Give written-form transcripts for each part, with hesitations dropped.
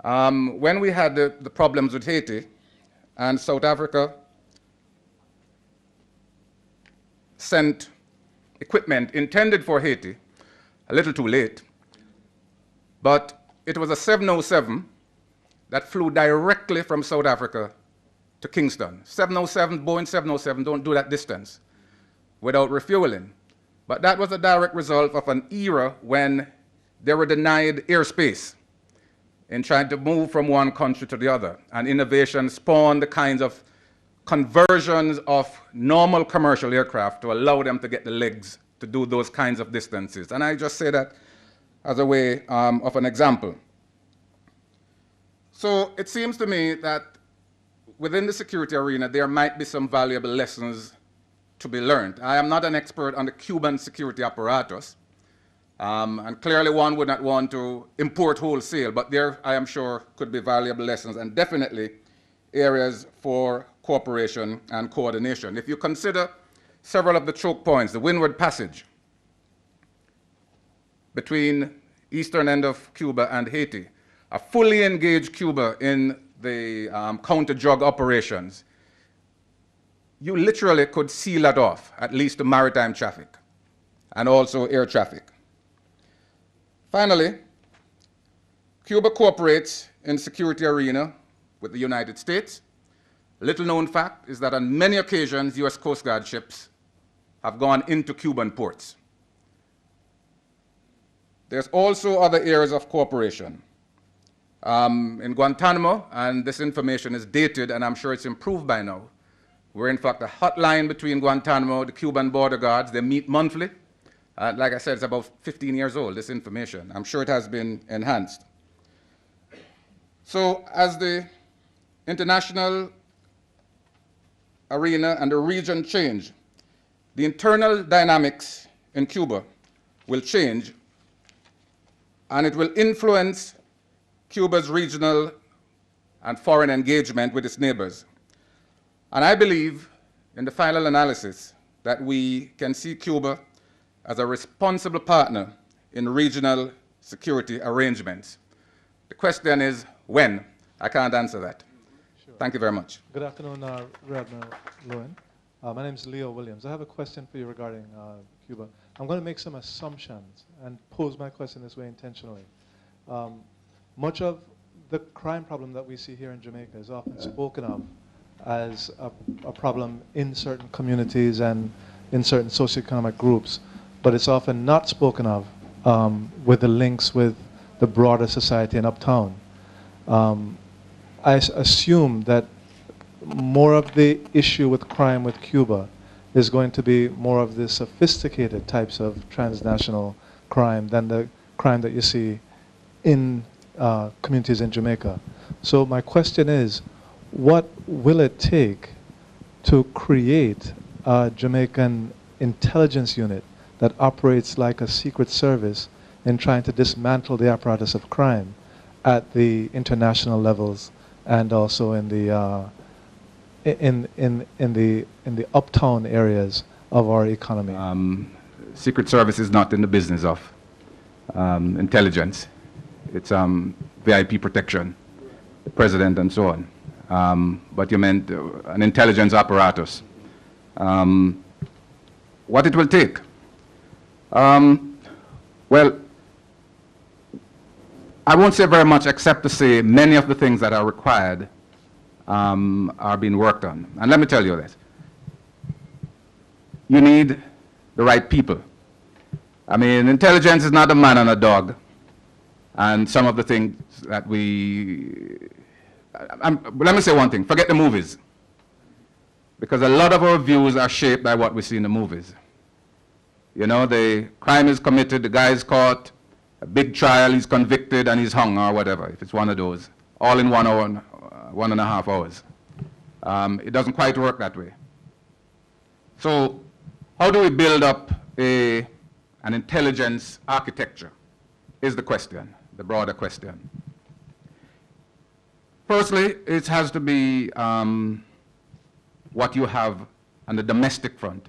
When we had the problems with Haiti, and South Africa sent equipment intended for Haiti, a little too late, but it was a 707 that flew directly from South Africa to Kingston. 707, Boeing 707 don't do that distance without refueling. But that was a direct result of an era when they were denied airspace in trying to move from one country to the other. And innovation spawned the kinds of conversions of normal commercial aircraft to allow them to get the legs to do those kinds of distances. And I just say that as a way of an example. So it seems to me that within the security arena, there might be some valuable lessons to be learned. I am not an expert on the Cuban security apparatus, and clearly one would not want to import wholesale, but there, I am sure, could be valuable lessons and definitely areas for cooperation and coordination. If you consider several of the choke points, the Windward Passage between eastern end of Cuba and Haiti, a fully engaged Cuba in the counter-drug operations, you literally could seal that off, at least to maritime traffic and also air traffic. Finally, Cuba cooperates in the security arena with the United States. A little known fact is that on many occasions, US Coast Guard ships have gone into Cuban ports. There's also other areas of cooperation. In Guantanamo, and this information is dated and I'm sure it's improved by now, we're in fact a hotline between Guantanamo, the Cuban border guards. They meet monthly. Like I said, it's about 15 years old, this information. I'm sure it has been enhanced. So as the international arena and the region change, the internal dynamics in Cuba will change, and it will influence Cuba's regional and foreign engagement with its neighbors. And I believe, in the final analysis, that we can see Cuba as a responsible partner in regional security arrangements. The question is when. I can't answer that. Sure. Thank you very much. Good afternoon, Rear Admiral Lewin. My name is Leo Williams. I have a question for you regarding Cuba. I'm going to make some assumptions and pose my question this way intentionally. Much of the crime problem that we see here in Jamaica is often spoken of as a problem in certain communities and in certain socioeconomic groups, but it's often not spoken of with the links with the broader society and uptown. I assume that more of the issue with crime with Cuba is going to be more of the sophisticated types of transnational crime than the crime that you see in communities in Jamaica. So my question is, what will it take to create a Jamaican intelligence unit that operates like a secret service in trying to dismantle the apparatus of crime at the international levels and also in the uptown areas of our economy? Secret Service is not in the business of intelligence. It's VIP protection, the president and so on. But you meant an intelligence apparatus. What it will take? Well, I won't say very much except to say many of the things that are required are being worked on. And let me tell you this. You need the right people. I mean, intelligence is not a man and a dog. And some of the things that let me say one thing, forget the movies. Because a lot of our views are shaped by what we see in the movies. You know, the crime is committed, the guy is caught, a big trial, he's convicted and he's hung or whatever, if it's one of those, all in 1 hour, 1.5 hours. It doesn't quite work that way. So how do we build up an intelligence architecture is the question, the broader question. Firstly, it has to be what you have on the domestic front.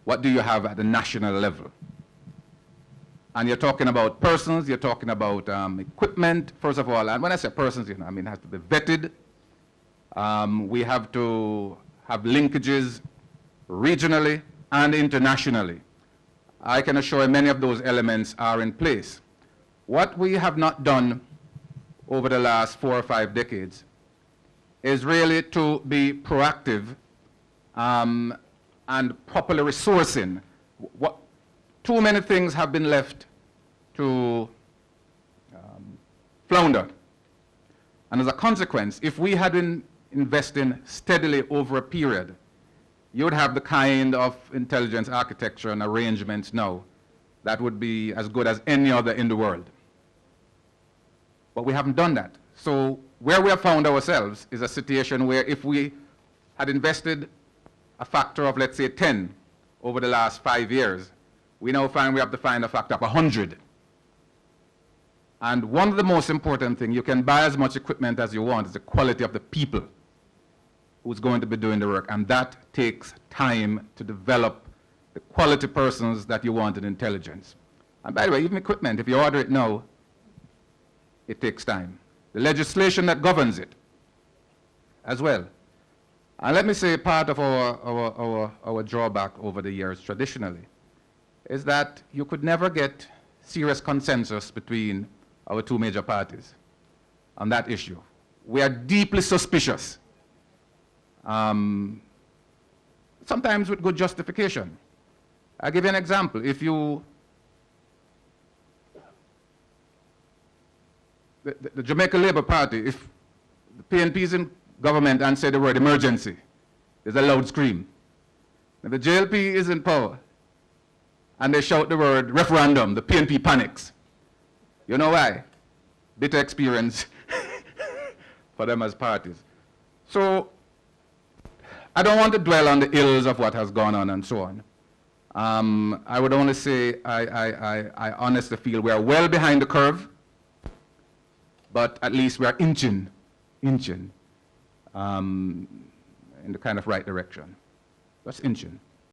What do you have at the national level? And you're talking about persons, you're talking about equipment, first of all. And when I say persons, you know, I mean, it has to be vetted. We have to have linkages regionally and internationally. I can assure you many of those elements are in place. What we have not done over the last 4 or 5 decades is really to be proactive and properly resourcing. Too many things have been left to flounder. And as a consequence, if we had been investing steadily over a period, you would have the kind of intelligence architecture and arrangements now that would be as good as any other in the world. But we haven't done that. So where we have found ourselves is a situation where if we had invested a factor of, let's say, 10 over the last 5 years, we now find we have to find a factor of 100. And one of the most important things, you can buy as much equipment as you want, is the quality of the people who's going to be doing the work. And that takes time to develop the quality persons that you want in intelligence. And by the way, even equipment, if you order it now, it takes time. The legislation that governs it as well. And let me say part of our drawback over the years traditionally is that you could never get serious consensus between our 2 major parties on that issue. We are deeply suspicious, sometimes with good justification. I'll give you an example. If you, the Jamaica Labour Party, if the PNP is in government and say the word emergency, there's a loud scream. If the JLP is in power and they shout the word referendum, the PNP panics. You know why? Bitter experience for them as parties. So I don't want to dwell on the ills of what has gone on and so on. I would only say I honestly feel we are well behind the curve, but at least we are inching in the kind of right direction. That's inching.